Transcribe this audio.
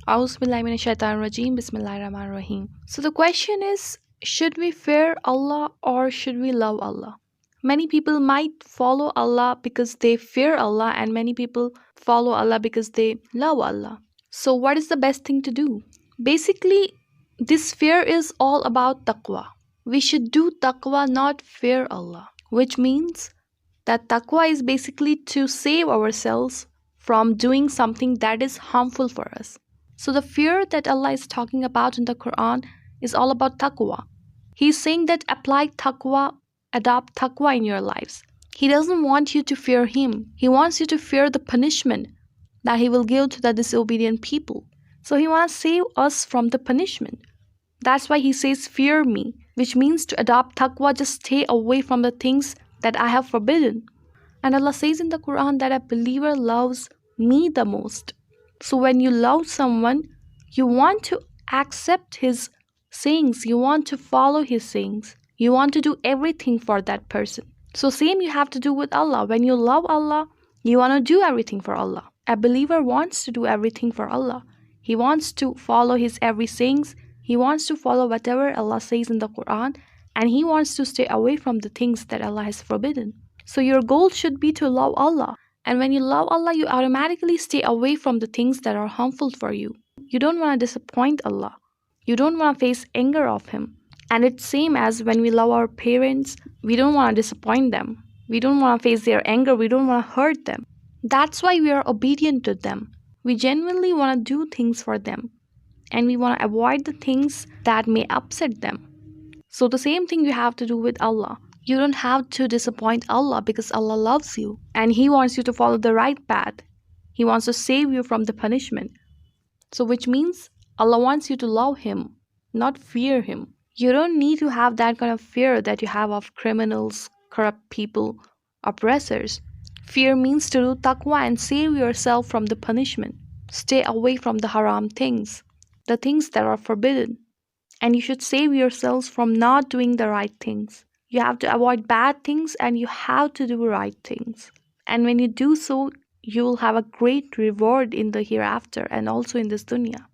Auzubillahiminash-shaytanir-rajim. Bismillahir-rahmanir-rahim. So the question is, should we fear Allah or should we love Allah? Many people might follow Allah because they fear Allah, and many people follow Allah because they love Allah. So what is the best thing to do? Basically, this fear is all about taqwa. We should do taqwa, not fear Allah, which means that taqwa is basically to save ourselves from doing something that is harmful for us. So the fear that Allah is talking about in the Quran is all about taqwa. He's saying that apply taqwa, adopt taqwa in your lives. He doesn't want you to fear Him. He wants you to fear the punishment that He will give to the disobedient people. So He wants to save us from the punishment. That's why He says, fear me, which means to adopt taqwa, just stay away from the things that I have forbidden. And Allah says in the Quran that a believer loves me the most. So when you love someone, you want to accept his sayings, you want to follow his sayings, you want to do everything for that person. So same you have to do with Allah. When you love Allah, you want to do everything for Allah. A believer wants to do everything for Allah. He wants to follow his every sayings. He wants to follow whatever Allah says in the Quran, and he wants to stay away from the things that Allah has forbidden. So your goal should be to love Allah. And when you love Allah, you automatically stay away from the things that are harmful for you. You don't want to disappoint Allah. You don't want to face anger of Him. And it's same as when we love our parents, we don't want to disappoint them. We don't want to face their anger. We don't want to hurt them. That's why we are obedient to them. We genuinely want to do things for them. And we want to avoid the things that may upset them. So the same thing you have to do with Allah. You don't have to disappoint Allah because Allah loves you and He wants you to follow the right path. He wants to save you from the punishment. So which means Allah wants you to love Him, not fear Him. You don't need to have that kind of fear that you have of criminals, corrupt people, oppressors. Fear means to do taqwa and save yourself from the punishment. Stay away from the haram things, the things that are forbidden. And you should save yourselves from not doing the right things. You have to avoid bad things and you have to do right things. And when you do so, you will have a great reward in the hereafter and also in this dunya.